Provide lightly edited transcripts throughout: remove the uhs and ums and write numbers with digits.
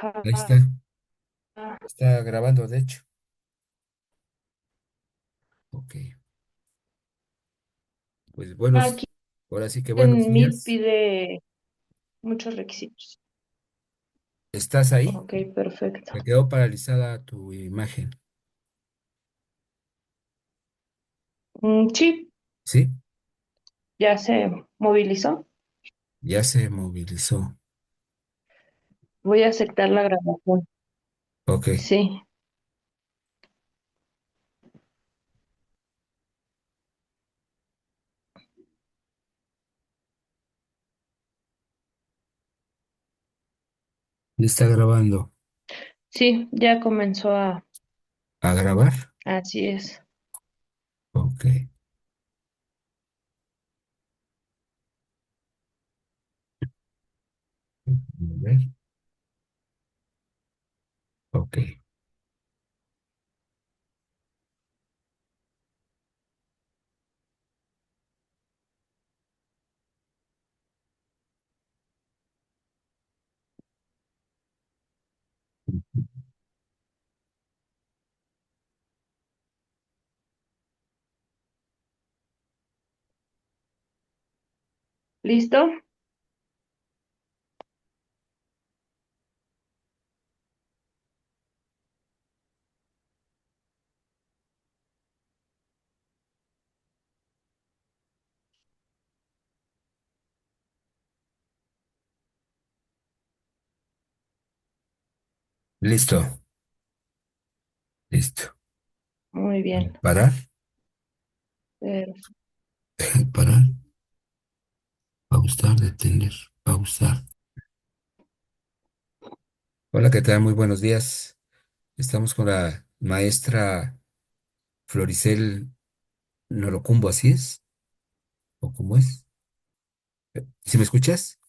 Ahí está grabando, de hecho. Ok, pues Aquí ahora sí que buenos en Meet días. pide muchos requisitos. ¿Estás ahí? Ok, perfecto. Me quedó paralizada tu imagen, Sí, ¿sí? ya se movilizó. Ya se movilizó. Voy a aceptar la grabación. Ok, Sí, ya está grabando. sí, ya comenzó a... ¿A grabar? Así es. Ok, a ver, ok. ¿Listo? Listo, listo. Muy bien. Parar, Per- parar, pausar, detener, pausar. Hola, ¿qué tal? Muy buenos días. Estamos con la maestra Floricel Norocumbo, ¿así es? ¿O cómo es? ¿Sí me escuchas?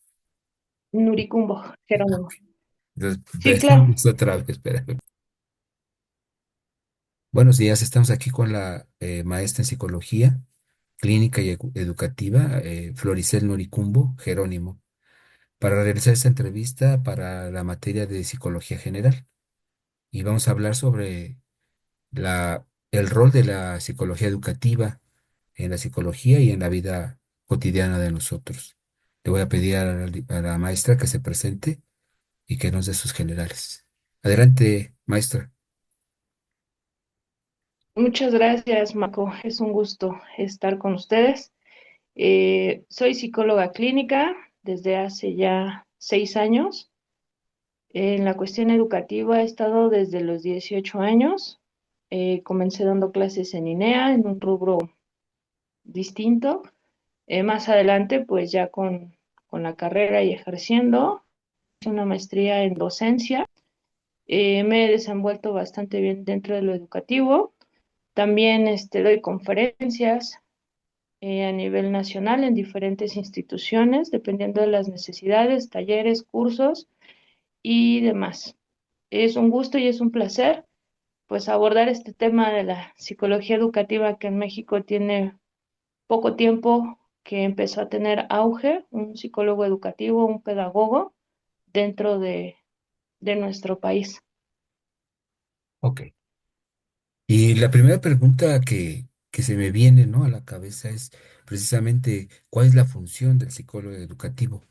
Nuricumbo, Jerónimo. Entonces, Sí, claro. empezamos otra vez, espera. Buenos días, estamos aquí con la maestra en psicología clínica y educativa, Floricel Noricumbo, Jerónimo, para realizar esta entrevista para la materia de psicología general. Y vamos a hablar sobre el rol de la psicología educativa en la psicología y en la vida cotidiana de nosotros. Le voy a pedir a la maestra que se presente y que nos dé sus generales. Adelante, maestra. Muchas gracias, Marco. Es un gusto estar con ustedes. Soy psicóloga clínica desde hace ya 6 años. En la cuestión educativa he estado desde los 18 años. Comencé dando clases en INEA, en un rubro distinto. Más adelante, pues ya con la carrera y ejerciendo, hice una maestría en docencia. Me he desenvuelto bastante bien dentro de lo educativo. También doy conferencias a nivel nacional en diferentes instituciones, dependiendo de las necesidades, talleres, cursos y demás. Es un gusto y es un placer pues abordar este tema de la psicología educativa que en México tiene poco tiempo que empezó a tener auge, un psicólogo educativo, un pedagogo dentro de nuestro país. Ok. Y la primera pregunta que se me viene, ¿no?, a la cabeza es precisamente ¿cuál es la función del psicólogo educativo?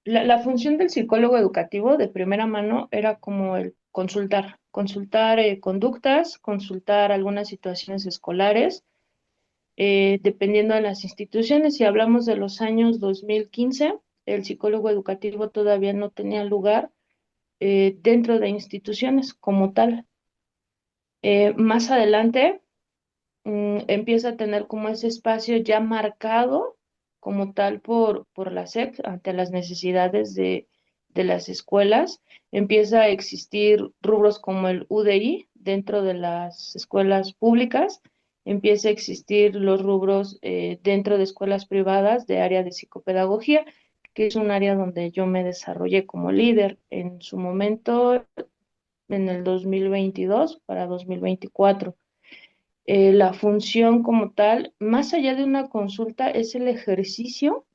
La función del psicólogo educativo de primera mano era como el consultar conductas, consultar algunas situaciones escolares, dependiendo de las instituciones. Si hablamos de los años 2015, el psicólogo educativo todavía no tenía lugar dentro de instituciones como tal. Más adelante empieza a tener como ese espacio ya marcado como tal por la SEP ante las necesidades de las escuelas. Empieza a existir rubros como el UDI dentro de las escuelas públicas. Empieza a existir los rubros dentro de escuelas privadas de área de psicopedagogía, que es un área donde yo me desarrollé como líder en su momento en el 2022 para 2024. La función como tal, más allá de una consulta, es el ejercicio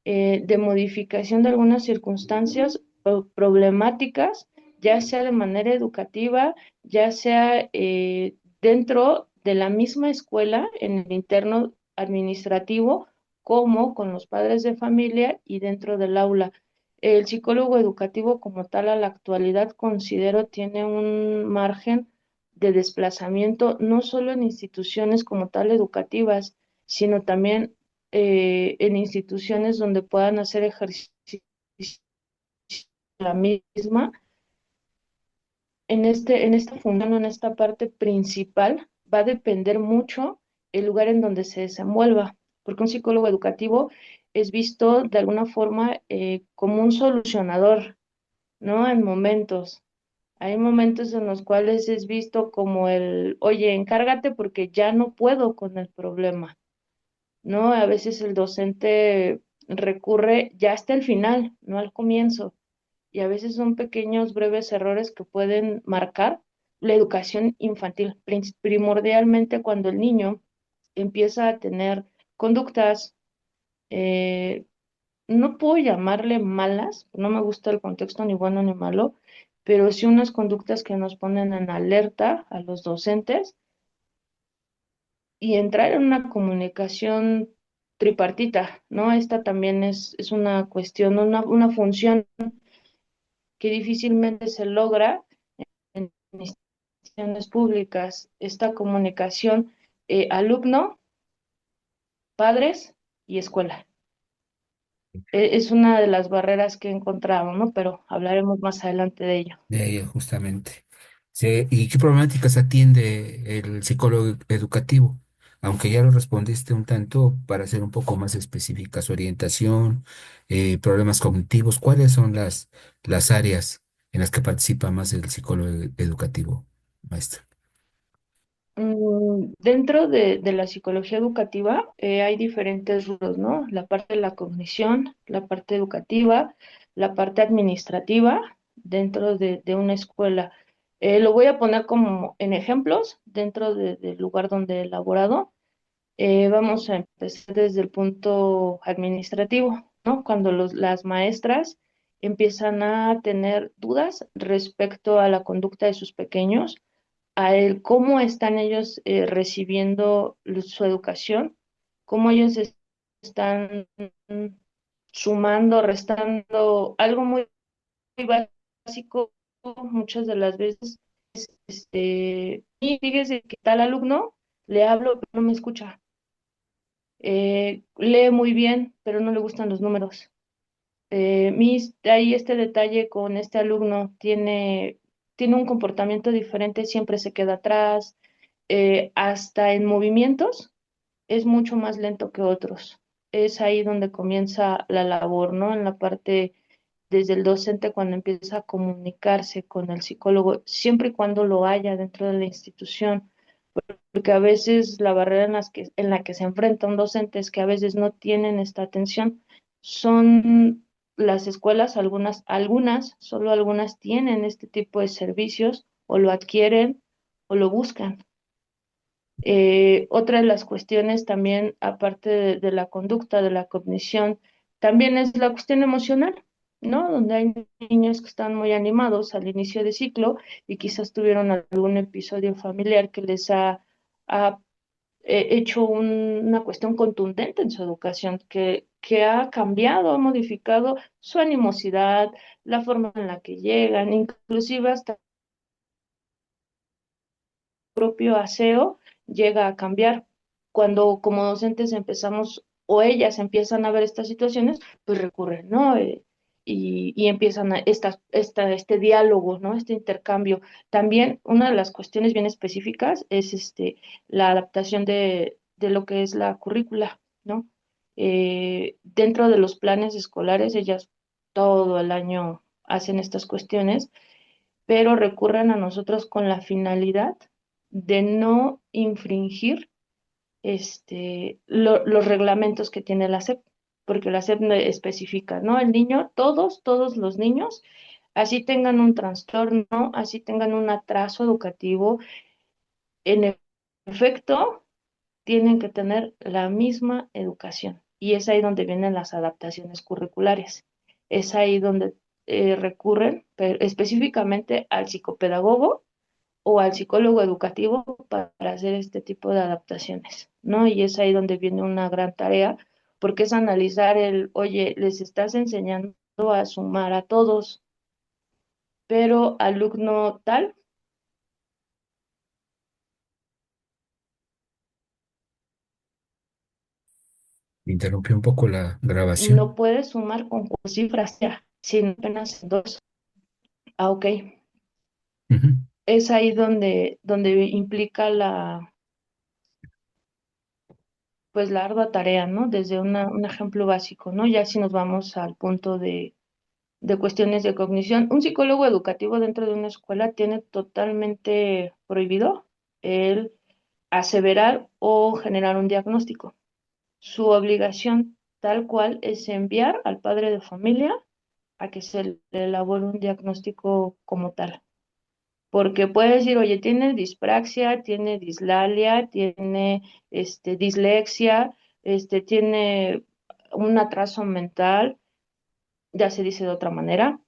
de modificación de algunas circunstancias o problemáticas, ya sea de manera educativa, ya sea dentro de la misma escuela, en el interno administrativo, como con los padres de familia y dentro del aula. El psicólogo educativo como tal a la actualidad considero tiene un margen de desplazamiento no solo en instituciones como tal educativas, sino también en instituciones donde puedan hacer ejercicio la misma. En esta función, en esta parte principal, va a depender mucho el lugar en donde se desenvuelva, porque un psicólogo educativo es visto de alguna forma como un solucionador, ¿no? En momentos. Hay momentos en los cuales es visto como el, oye, encárgate porque ya no puedo con el problema, ¿no? A veces el docente recurre ya hasta el final, no al comienzo, y a veces son pequeños, breves errores que pueden marcar la educación infantil, primordialmente cuando el niño empieza a tener conductas, eh, no puedo llamarle malas, no me gusta el contexto ni bueno ni malo, pero sí unas conductas que nos ponen en alerta a los docentes y entrar en una comunicación tripartita, ¿no? Esta también es una cuestión, una función que difícilmente se logra en instituciones públicas, esta comunicación alumno, padres y escuela. Es una de las barreras que he encontrado, ¿no? Pero hablaremos más adelante de ello. De ello, justamente. Sí, ¿y qué problemáticas atiende el psicólogo educativo? Aunque ya lo respondiste un tanto, para ser un poco más específica, su orientación, problemas cognitivos, ¿cuáles son las áreas en las que participa más el psicólogo educativo, maestra? Dentro de la psicología educativa hay diferentes rubros, ¿no? La parte de la cognición, la parte educativa, la parte administrativa dentro de una escuela. Lo voy a poner como en ejemplos dentro del lugar donde he elaborado. Vamos a empezar desde el punto administrativo, ¿no? Cuando las maestras empiezan a tener dudas respecto a la conducta de sus pequeños, a el cómo están ellos recibiendo su educación, cómo ellos están sumando, restando, algo muy, muy básico muchas de las veces, y fíjese que tal alumno le hablo, pero no me escucha. Lee muy bien, pero no le gustan los números. Ahí este detalle con este alumno tiene un comportamiento diferente, siempre se queda atrás, hasta en movimientos es mucho más lento que otros. Es ahí donde comienza la labor, ¿no? En la parte desde el docente cuando empieza a comunicarse con el psicólogo, siempre y cuando lo haya dentro de la institución, porque a veces la barrera en la que se enfrenta un docente es que a veces no tienen esta atención. Son las escuelas, solo algunas tienen este tipo de servicios o lo adquieren o lo buscan. Otra de las cuestiones también, aparte de la conducta, de la cognición, también es la cuestión emocional, ¿no? Donde hay niños que están muy animados al inicio de ciclo y quizás tuvieron algún episodio familiar que ha hecho una cuestión contundente en su educación, que ha cambiado, ha modificado su animosidad, la forma en la que llegan, inclusive hasta propio aseo llega a cambiar. Cuando como docentes empezamos o ellas empiezan a ver estas situaciones, pues recurren, ¿no? Y empiezan este diálogo, ¿no? Este intercambio. También una de las cuestiones bien específicas es la adaptación de lo que es la currícula, ¿no? Dentro de los planes escolares, ellas todo el año hacen estas cuestiones, pero recurren a nosotros con la finalidad de no infringir los reglamentos que tiene la SEP, porque la SEP no especifica, ¿no? El niño, todos los niños, así tengan un trastorno, así tengan un atraso educativo, en efecto, tienen que tener la misma educación. y es ahí donde vienen las adaptaciones curriculares. Es ahí donde recurren específicamente al psicopedagogo o al psicólogo educativo para hacer este tipo de adaptaciones, ¿no? Y es ahí donde viene una gran tarea, porque es analizar oye, les estás enseñando a sumar a todos, pero alumno tal Interrumpió un poco la grabación. no puede sumar con cifras ya, sino apenas dos. Ah, ok. Ujú. Es ahí donde implica pues la ardua tarea, ¿no? Desde un ejemplo básico, ¿no? Ya si nos vamos al punto de cuestiones de cognición. Un psicólogo educativo dentro de una escuela tiene totalmente prohibido el aseverar o generar un diagnóstico. Su obligación tal cual es enviar al padre de familia a que se le elabore un diagnóstico como tal. Porque puede decir, oye, tiene dispraxia, tiene dislalia, tiene dislexia, tiene un atraso mental, ya se dice de otra manera,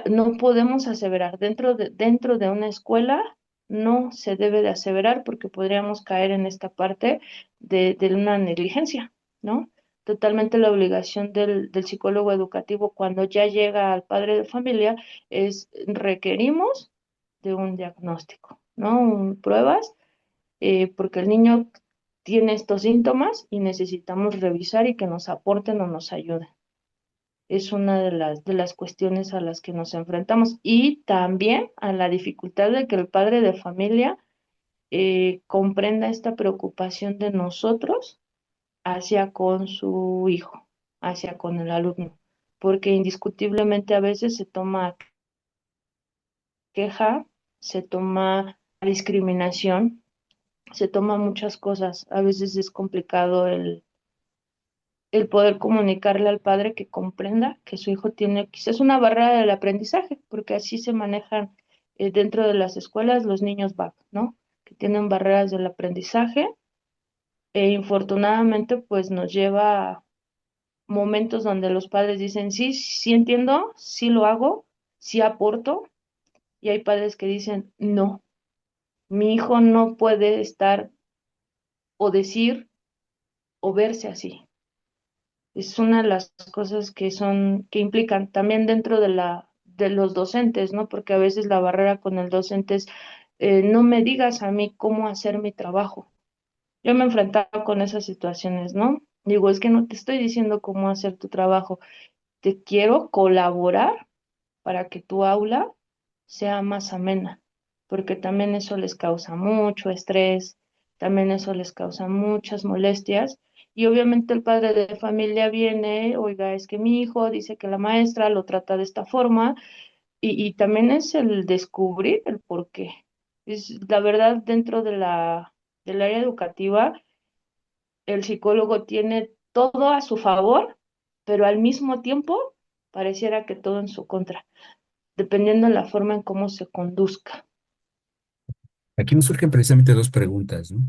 no podemos aseverar dentro de una escuela, no se debe de aseverar porque podríamos caer en esta parte de una negligencia, ¿no? Totalmente la obligación del psicólogo educativo cuando ya llega al padre de familia es requerimos de un diagnóstico, ¿no? Pruebas, porque el niño tiene estos síntomas y necesitamos revisar y que nos aporten o nos ayuden. Es una de las cuestiones a las que nos enfrentamos y también a la dificultad de que el padre de familia comprenda esta preocupación de nosotros hacia con su hijo, hacia con el alumno, porque indiscutiblemente a veces se toma queja, se toma discriminación, se toma muchas cosas. A veces es complicado el poder comunicarle al padre que comprenda que su hijo tiene quizás una barrera del aprendizaje, porque así se manejan dentro de las escuelas los niños BAC, ¿no? Que tienen barreras del aprendizaje e infortunadamente pues nos lleva a momentos donde los padres dicen, sí, sí entiendo, sí lo hago, sí aporto, y hay padres que dicen, no, mi hijo no puede estar o decir o verse así. Es una de las cosas que implican también dentro de los docentes, ¿no? Porque a veces la barrera con el docente es, no me digas a mí cómo hacer mi trabajo. Yo me he enfrentado con esas situaciones, ¿no? Digo, es que no te estoy diciendo cómo hacer tu trabajo, te quiero colaborar para que tu aula sea más amena, porque también eso les causa mucho estrés, también eso les causa muchas molestias. Y obviamente el padre de familia viene, oiga, es que mi hijo dice que la maestra lo trata de esta forma, y también es el descubrir el por qué. Es la verdad, dentro del área educativa, el psicólogo tiene todo a su favor, pero al mismo tiempo pareciera que todo en su contra, dependiendo de la forma en cómo se conduzca. Aquí me surgen precisamente dos preguntas, ¿no?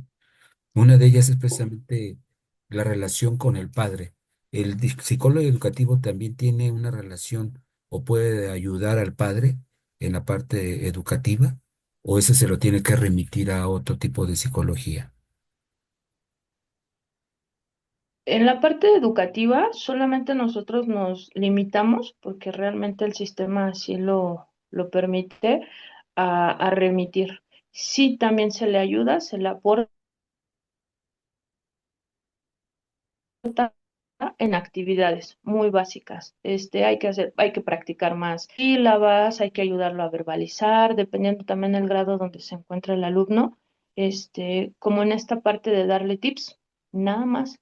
Una de ellas es precisamente la relación con el padre. ¿El psicólogo educativo también tiene una relación o puede ayudar al padre en la parte educativa? ¿O ese se lo tiene que remitir a otro tipo de psicología? En la parte educativa, solamente nosotros nos limitamos, porque realmente el sistema así lo permite, a remitir. Sí, también se le ayuda, se le aporta en actividades muy básicas. Hay que practicar más sílabas, hay que ayudarlo a verbalizar, dependiendo también del grado donde se encuentra el alumno, como en esta parte de darle tips, nada más,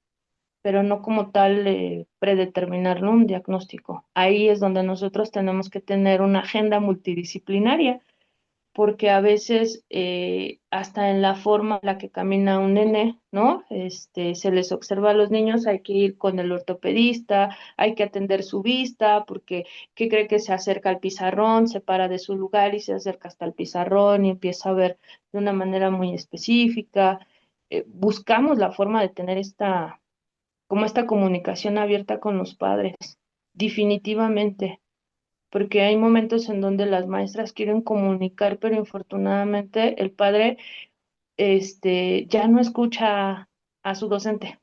pero no como tal predeterminar, ¿no? Un diagnóstico. Ahí es donde nosotros tenemos que tener una agenda multidisciplinaria, porque a veces hasta en la forma en la que camina un nene, ¿no? Se les observa a los niños, hay que ir con el ortopedista, hay que atender su vista, porque ¿qué cree que se acerca al pizarrón, se para de su lugar y se acerca hasta el pizarrón y empieza a ver de una manera muy específica? Buscamos la forma de tener como esta comunicación abierta con los padres, definitivamente, porque hay momentos en donde las maestras quieren comunicar, pero infortunadamente el padre, ya no escucha a su docente.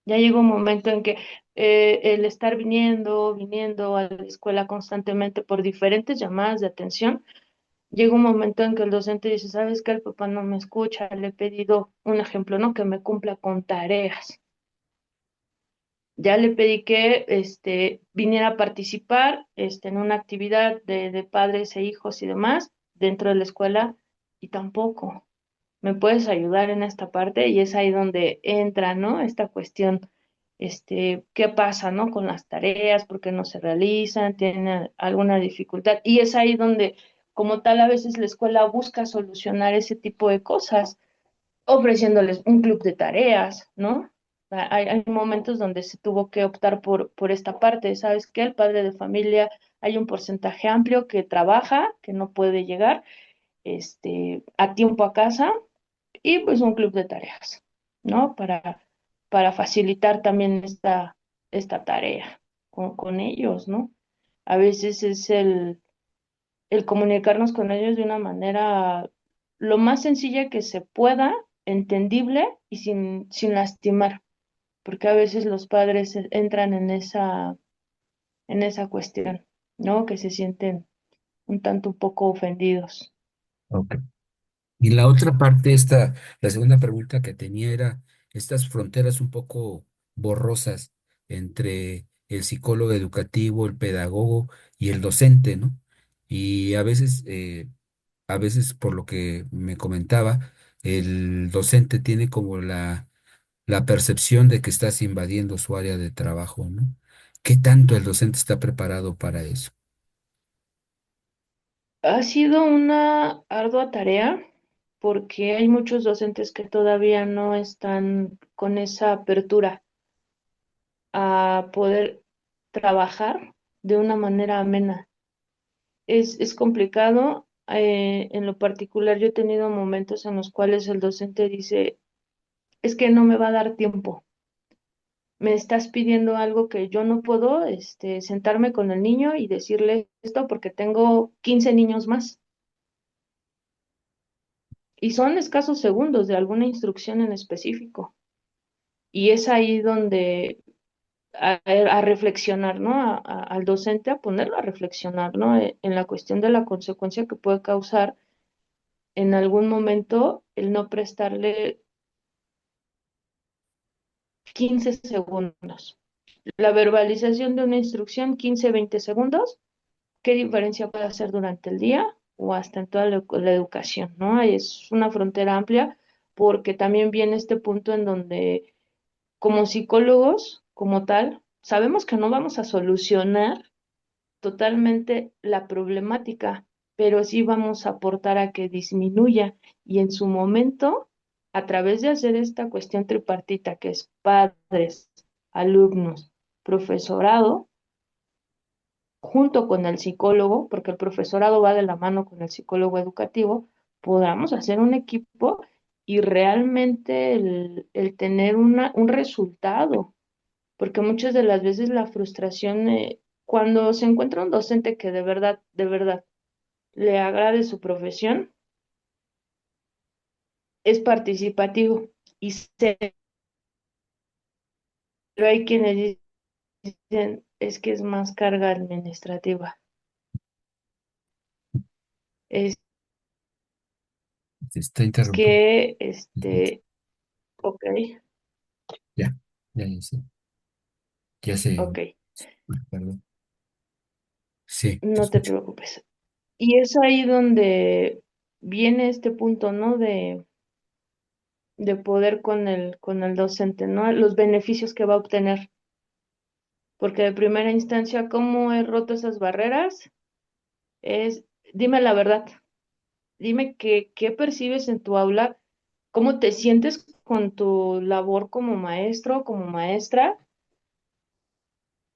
Ya llega un momento en que el estar viniendo a la escuela constantemente por diferentes llamadas de atención, llega un momento en que el docente dice, ¿sabes qué? El papá no me escucha, le he pedido un ejemplo, ¿no? Que me cumpla con tareas. Ya le pedí que viniera a participar en una actividad de padres e hijos y demás dentro de la escuela y tampoco. ¿Me puedes ayudar en esta parte? Y es ahí donde entra, ¿no? Esta cuestión, ¿qué pasa, ¿no? Con las tareas, por qué no se realizan, tienen alguna dificultad. Y es ahí donde, como tal, a veces la escuela busca solucionar ese tipo de cosas ofreciéndoles un club de tareas, ¿no? Hay momentos donde se tuvo que optar por esta parte, ¿sabes qué? El padre de familia, hay un porcentaje amplio que trabaja, que no puede llegar a tiempo a casa, y pues un club de tareas, ¿no? Para facilitar también esta tarea con ellos, ¿no? A veces es el comunicarnos con ellos de una manera lo más sencilla que se pueda, entendible y sin lastimar, porque a veces los padres entran en esa cuestión, ¿no? Que se sienten un tanto un poco ofendidos. Ok. Y la otra parte, la segunda pregunta que tenía era estas fronteras un poco borrosas entre el psicólogo educativo, el pedagogo y el docente, ¿no? Y a veces por lo que me comentaba, el docente tiene como la percepción de que estás invadiendo su área de trabajo, ¿no? ¿Qué tanto el docente está preparado para eso? Ha sido una ardua tarea porque hay muchos docentes que todavía no están con esa apertura a poder trabajar de una manera amena. Es complicado. En lo particular, yo he tenido momentos en los cuales el docente dice, es que no me va a dar tiempo. Me estás pidiendo algo que yo no puedo, sentarme con el niño y decirle esto porque tengo 15 niños más. Y son escasos segundos de alguna instrucción en específico. Y es ahí donde a reflexionar, ¿no? Al docente a ponerlo a reflexionar, ¿no? En la cuestión de la consecuencia que puede causar en algún momento el no prestarle 15 segundos. La verbalización de una instrucción, 15, 20 segundos, ¿qué diferencia puede hacer durante el día o hasta en toda la educación, ¿no? Es una frontera amplia porque también viene este punto en donde como psicólogos, como tal, sabemos que no vamos a solucionar totalmente la problemática, pero sí vamos a aportar a que disminuya y en su momento, a través de hacer esta cuestión tripartita que es padres, alumnos, profesorado, junto con el psicólogo, porque el profesorado va de la mano con el psicólogo educativo, podamos hacer un equipo y realmente el tener un resultado, porque muchas de las veces la frustración, cuando se encuentra un docente que de verdad, le agrade su profesión, es participativo y pero hay quienes dicen, es que es más carga administrativa, es Se está interrumpiendo. que, ok, Ya, ya sé. Ya sé, ok, perdón. Sí, te no te escucho. preocupes. Y es ahí donde viene este punto, ¿no? De poder con el docente, ¿no? Los beneficios que va a obtener. Porque de primera instancia, ¿cómo he roto esas barreras? Es, dime la verdad, dime qué percibes en tu aula, cómo te sientes con tu labor como maestro, como maestra,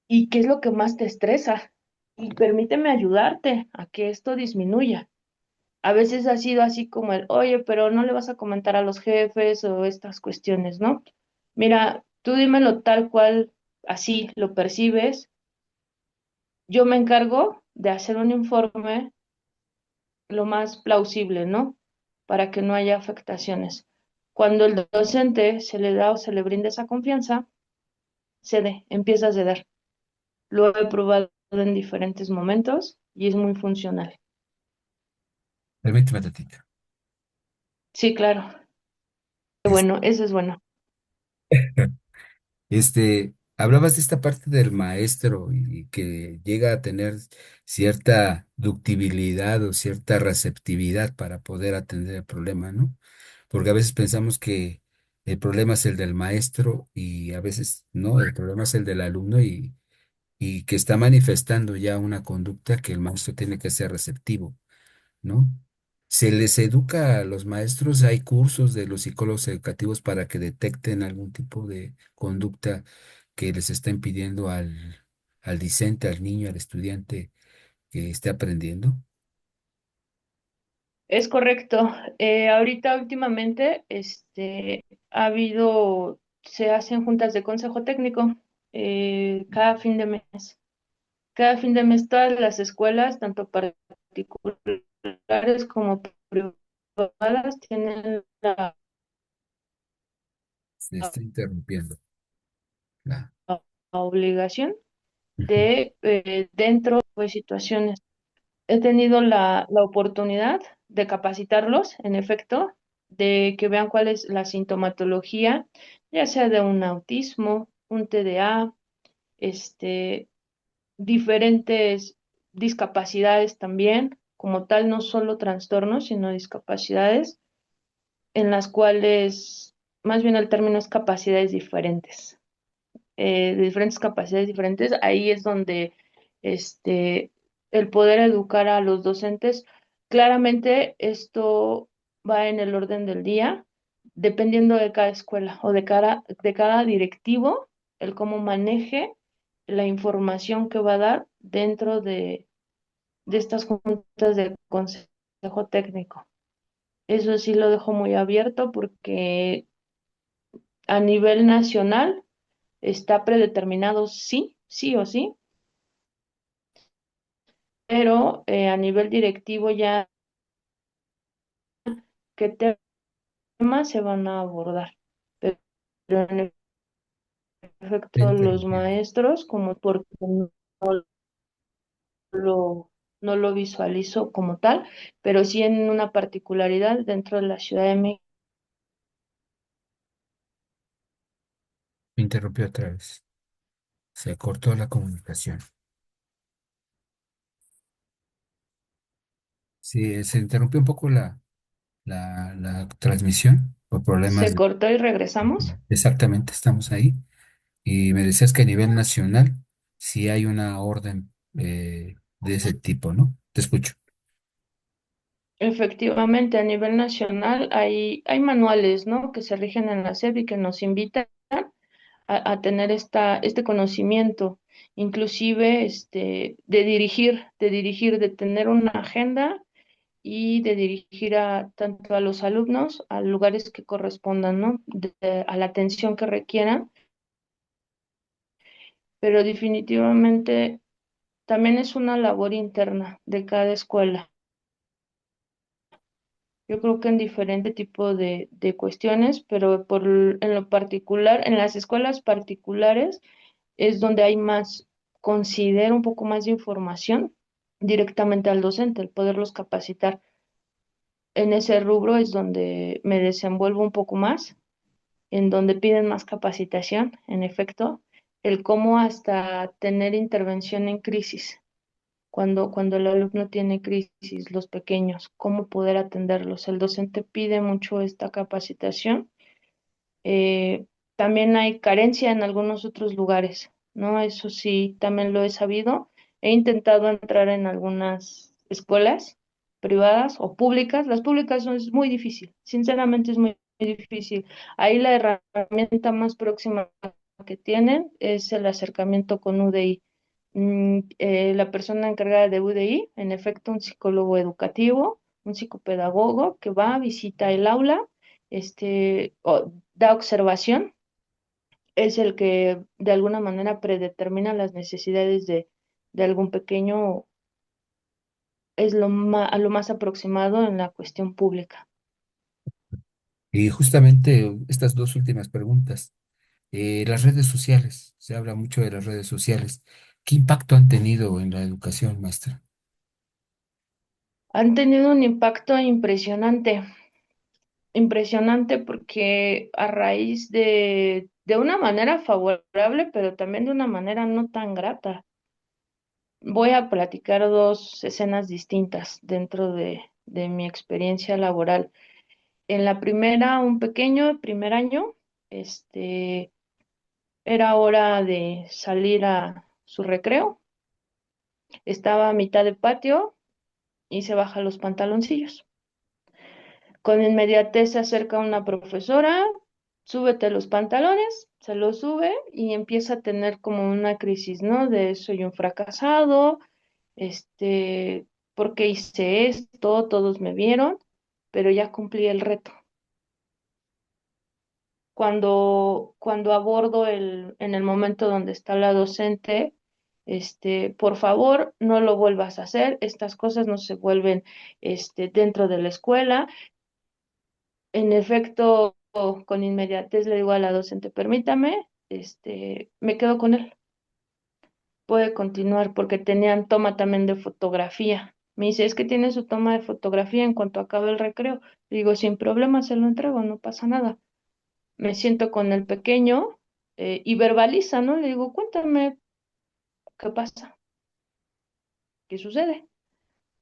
y qué es lo que más te estresa. Y permíteme ayudarte a que esto disminuya. A veces ha sido así oye, pero no le vas a comentar a los jefes o estas cuestiones, ¿no? Mira, Tú dímelo tal cual, así lo percibes. Yo me encargo de hacer un informe lo más plausible, ¿no? Para que no haya afectaciones. Cuando el docente se le da o se le brinda esa confianza, cede, empieza a ceder. Lo he probado en diferentes momentos y es muy funcional. Permíteme tantito. Sí, claro. Es- Bueno, eso es bueno. Hablabas de esta parte del maestro y que llega a tener cierta ductibilidad o cierta receptividad para poder atender el problema, ¿no? Porque a veces pensamos que el problema es el del maestro y a veces no, el problema es el del alumno y que está manifestando ya una conducta que el maestro tiene que ser receptivo, ¿no? Se les educa a los maestros, hay cursos de los psicólogos educativos para que detecten algún tipo de conducta que les está impidiendo al discente, al niño, al estudiante que esté aprendiendo. Es correcto. Ahorita últimamente, ha habido, se hacen juntas de consejo técnico cada fin de mes. Cada fin de mes todas las escuelas, tanto particulares como privadas, tienen la Se está interrumpiendo. La- obligación Ujú. de, dentro de situaciones. He tenido la oportunidad de capacitarlos, en efecto, de que vean cuál es la sintomatología, ya sea de un autismo, un TDA, este, diferentes discapacidades también, como tal, no solo trastornos, sino discapacidades, en las cuales, más bien el término es capacidades diferentes, de diferentes capacidades diferentes, ahí es donde el poder educar a los docentes, claramente esto va en el orden del día, dependiendo de cada escuela o de cada directivo, el cómo maneje la información que va a dar dentro de estas juntas de consejo técnico. Eso sí lo dejo muy abierto porque a nivel nacional está predeterminado sí, sí o sí, pero a nivel directivo ya qué temas se van a abordar. Pero en Está efecto los interrumpiendo. maestros, como porque lo, no lo visualizo como tal, pero sí en una particularidad dentro de la Ciudad de México. Me interrumpió otra vez. Se cortó la comunicación. Sí, se interrumpió un poco la transmisión por problemas Se cortó y regresamos. Exactamente, estamos ahí. Y me decías que a nivel nacional sí hay una orden de ese tipo, ¿no? Te escucho. Efectivamente, a nivel nacional hay manuales, ¿no? Que se rigen en la SEP y que nos invitan a tener este conocimiento, inclusive de dirigir, de tener una agenda y de dirigir tanto a los alumnos a lugares que correspondan, ¿no? A la atención que requieran, pero definitivamente también es una labor interna de cada escuela. Yo creo que en diferente tipo de cuestiones, pero en lo particular, en las escuelas particulares, es donde hay más, considero un poco más de información directamente al docente, el poderlos capacitar. En ese rubro es donde me desenvuelvo un poco más, en donde piden más capacitación, en efecto, el cómo hasta tener intervención en crisis, cuando el alumno tiene crisis, los pequeños, cómo poder atenderlos. El docente pide mucho esta capacitación. eh, También hay carencia en algunos otros lugares, ¿no? Eso sí, también lo he sabido. He intentado entrar en algunas escuelas privadas o públicas. Las públicas es muy difícil, sinceramente es muy, muy difícil. Ahí la herramienta más próxima que tienen es el acercamiento con UDI. La persona encargada de UDI, en efecto, un psicólogo educativo, un psicopedagogo que va, visita el aula, da observación es el que de alguna manera predetermina las necesidades de algún pequeño, es a lo más aproximado en la cuestión pública. Y justamente estas dos últimas preguntas. Las redes sociales, se habla mucho de las redes sociales. ¿Qué impacto han tenido en la educación, maestra? Han tenido un impacto impresionante, impresionante porque a raíz de una manera favorable, pero también de una manera no tan grata. Voy a platicar dos escenas distintas dentro de mi experiencia laboral. En la primera, un pequeño primer año, este, era hora de salir a su recreo. Estaba a mitad de patio y se baja los pantaloncillos. Con inmediatez se acerca una profesora, súbete los pantalones, se los sube y empieza a tener como una crisis, ¿no? De soy un fracasado, este, porque hice esto, todos me vieron, pero ya cumplí el reto. Cuando abordo en el momento donde está la docente, por favor, no lo vuelvas a hacer, estas cosas no se vuelven, dentro de la escuela. En efecto, con inmediatez le digo a la docente, permítame, me quedo con él, puede continuar porque tenían toma también de fotografía. Me dice, es que tiene su toma de fotografía en cuanto acabe el recreo. Le digo, sin problema, se lo entrego, no pasa nada. Me siento con el pequeño y verbaliza, ¿no? Le digo, cuéntame qué pasa, qué sucede.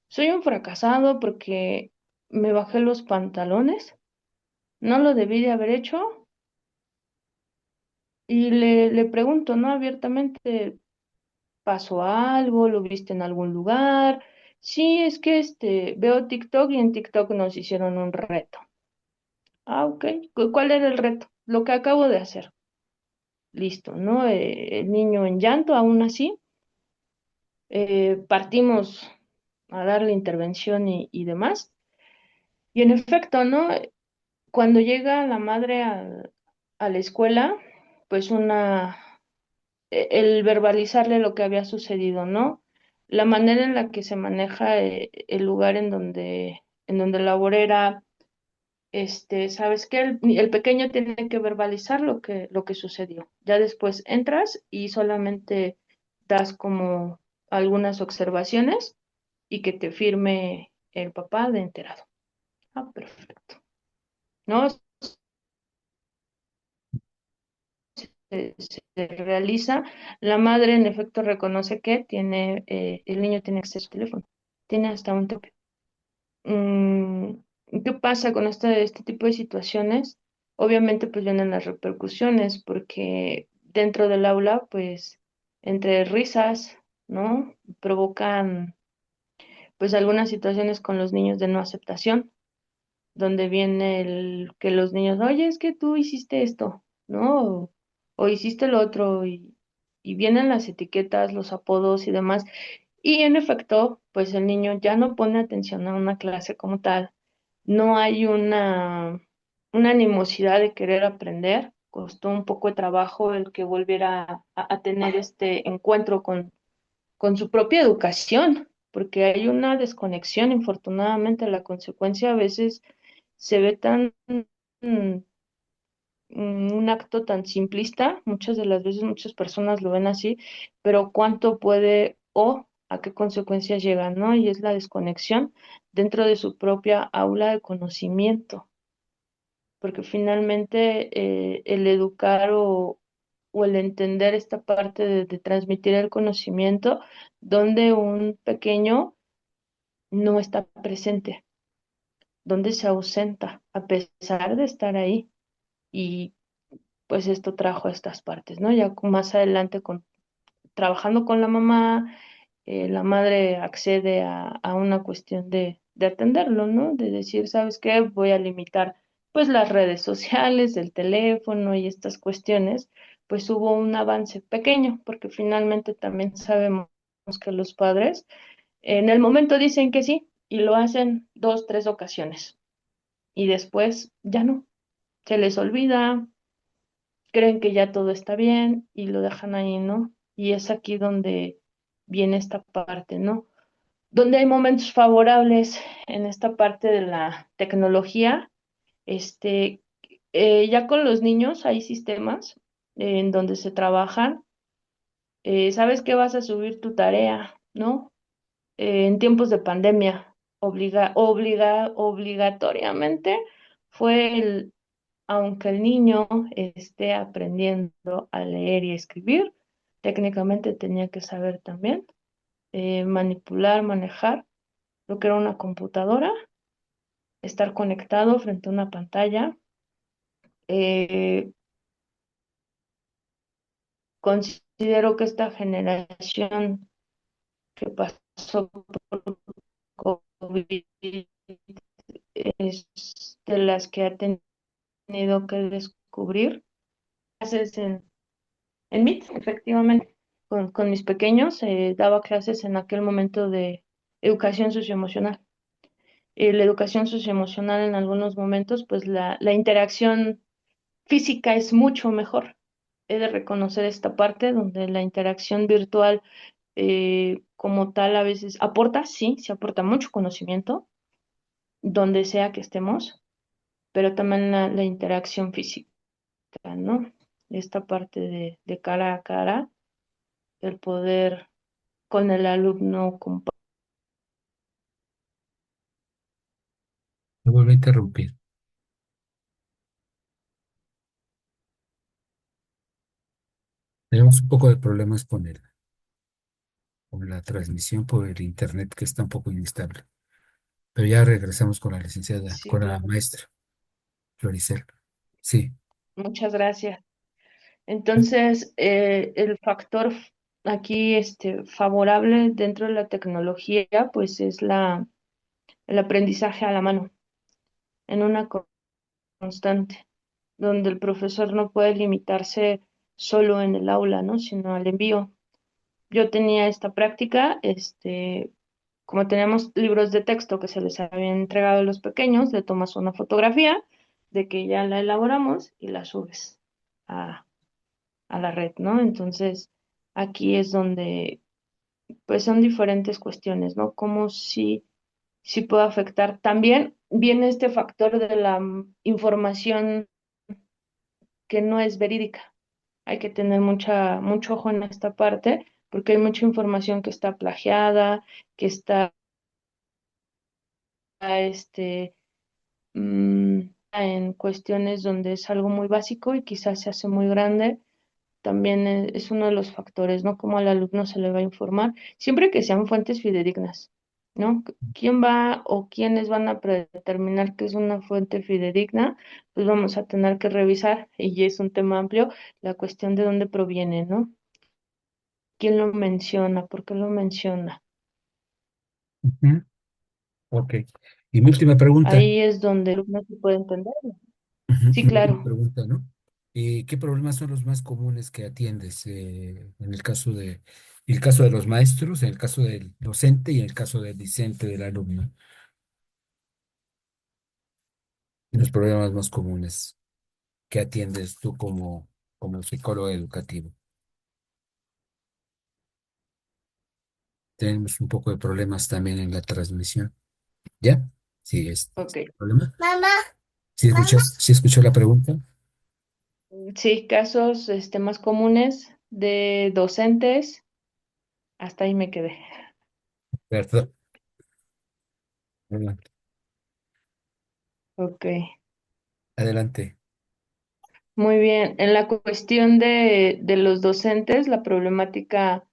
Soy un fracasado porque me bajé los pantalones, no lo debí de haber hecho y le pregunto, ¿no? Abiertamente, ¿pasó algo? ¿Lo viste en algún lugar? Sí, es que veo TikTok y en TikTok nos hicieron un reto. Ah, ok. ¿Cuál era el reto? Lo que acabo de hacer. Listo, ¿no? El niño en llanto, aún así. Partimos a darle intervención y demás. Y en efecto, ¿no? Cuando llega la madre a la escuela, pues el verbalizarle lo que había sucedido, ¿no? La manera en la que se maneja el lugar en donde labora era, ¿sabes qué? El pequeño tiene que verbalizar lo que sucedió. Ya después entras y solamente das como algunas observaciones y que te firme el papá de enterado. Ah, perfecto. ¿No? Se realiza. La madre en efecto reconoce que el niño tiene acceso al teléfono, tiene hasta un tope. Mm, ¿Qué pasa con este tipo de situaciones? Obviamente pues vienen las repercusiones porque dentro del aula pues entre risas, ¿no? Provocan pues algunas situaciones con los niños de no aceptación donde viene el que los niños, oye, es que tú hiciste esto, ¿no? O hiciste lo otro, y vienen las etiquetas, los apodos y demás. Y en efecto, pues el niño ya no pone atención a una clase como tal, no hay una animosidad de querer aprender, costó un poco de trabajo el que volviera a tener este encuentro con su propia educación, porque hay una desconexión, infortunadamente, la consecuencia a veces se ve mm, un acto tan simplista, muchas de las veces muchas personas lo ven así, pero cuánto puede o a qué consecuencias llega, ¿no? Y es la desconexión dentro de su propia aula de conocimiento, porque finalmente el educar o el entender esta parte de transmitir el conocimiento, donde un pequeño no está presente, donde se ausenta, a pesar de estar ahí. Y pues esto trajo estas partes, ¿no? Ya más adelante trabajando con la madre accede a una cuestión de atenderlo, ¿no? De decir, ¿sabes qué? Voy a limitar pues las redes sociales, el teléfono y estas cuestiones, pues hubo un avance pequeño, porque finalmente también sabemos que los padres en el momento dicen que sí y lo hacen dos, tres ocasiones y después ya no, se les olvida, creen que ya todo está bien y lo dejan ahí, ¿no? Y es aquí donde viene esta parte, ¿no? Donde hay momentos favorables en esta parte de la tecnología, este, ya con los niños hay sistemas en donde se trabajan, sabes que vas a subir tu tarea, ¿no? En tiempos de pandemia, obligatoriamente fue aunque el niño esté aprendiendo a leer y escribir, técnicamente tenía que saber también manipular, manejar lo que era una computadora, estar conectado frente a una pantalla. Eh, Considero que esta generación que pasó por COVID es de las que ha tenido que descubrir clases en Meet, efectivamente. Con mis pequeños daba clases en aquel momento de educación socioemocional. La educación socioemocional en algunos momentos, pues la interacción física es mucho mejor. He de reconocer esta parte donde la interacción virtual como tal a veces aporta, sí, se aporta mucho conocimiento, donde sea que estemos, pero también la interacción física, ¿no? Esta parte de cara a cara, el poder con el alumno Me vuelvo a interrumpir. Tenemos un poco de problemas con la transmisión por el internet que está un poco inestable. Pero ya regresamos con la licenciada, Sí, con la claro. maestra Floricel. Sí. Muchas gracias. Entonces, el factor aquí favorable dentro de la tecnología, pues es el aprendizaje a la mano, en una constante, donde el profesor no puede limitarse solo en el aula, ¿no? Sino al envío. Yo tenía esta práctica, como teníamos libros de texto que se les habían entregado a los pequeños, le tomas una fotografía de que ya la elaboramos y la subes a, a la red, ¿no? Entonces, aquí es donde, pues son diferentes cuestiones, ¿no? Como si puede afectar. También viene este factor de la información que no es verídica. Hay que tener mucho ojo en esta parte, porque hay mucha información que está plagiada, que está, este, en cuestiones donde es algo muy básico y quizás se hace muy grande. También es uno de los factores, ¿no? Cómo al alumno se le va a informar, siempre que sean fuentes fidedignas, ¿no? ¿Quién va o quiénes van a predeterminar que es una fuente fidedigna? Pues vamos a tener que revisar, y es un tema amplio, la cuestión de dónde proviene, ¿no? ¿Quién lo menciona? ¿Por qué lo menciona? Ujú. Ok. Y mi última pregunta. Ahí es donde el alumno se puede entender. Ujú. Sí, Mi última claro. pregunta, ¿no? ¿Qué problemas son los más comunes que atiendes en el caso de los maestros, en el caso del docente y en el caso del discente del alumno? Los problemas más comunes que atiendes tú como psicólogo educativo. Tenemos un poco de problemas también en la transmisión. ¿Ya? Sí, Ok. problema. ¿Sí escuchó la pregunta? Sí, casos más comunes de docentes, hasta ahí me quedé. Perdón. Adelante. Ok, Adelante. muy bien. En la cuestión de los docentes, la problemática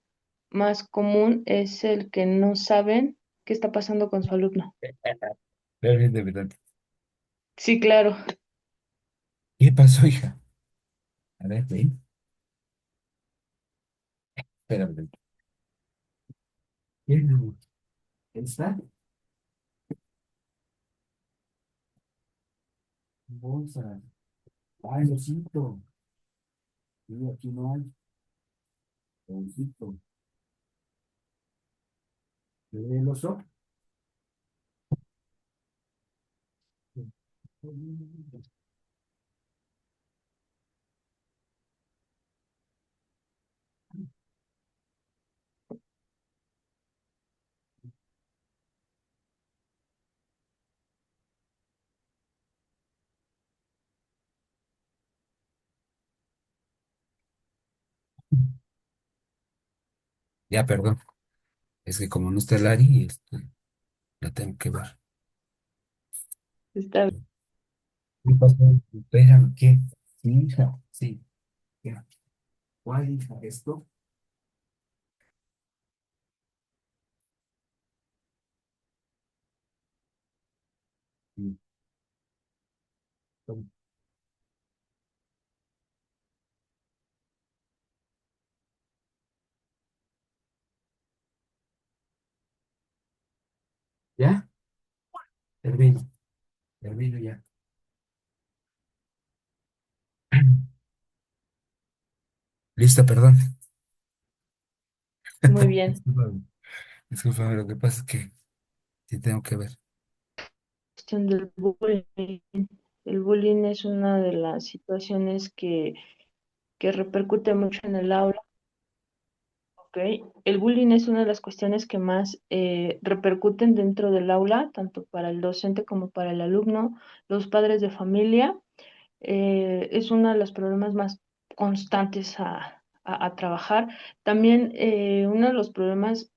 más común es el que no saben qué está pasando con su alumno. Realmente, adelante. Sí, claro. ¿Qué pasó, hija? A ver, ven. Espérame. ¿Quién no? ¿Quién está? Bolsa. Ay, lo siento. Sí, aquí no hay. Bolsito. ¿El oso? Ya, perdón. Es que como no está Lari, la tengo que ver. Está ¿Qué pasó? Espera, ¿qué? Sí, hija, sí. Ya. ¿Cuál hija? ¿Esto? Sí, toma. ¿Ya? Termino, termino ya. Listo, perdón. muy bien. Discúlpame, discúlpame, lo que pasa es que sí tengo que ver. Cuestión del bullying. El bullying es una de las situaciones que repercute mucho en el aula. ¿Ok? El bullying es una de las cuestiones que más repercuten dentro del aula, tanto para el docente como para el alumno, los padres de familia. Es uno de los problemas más constantes a trabajar. También uno de los problemas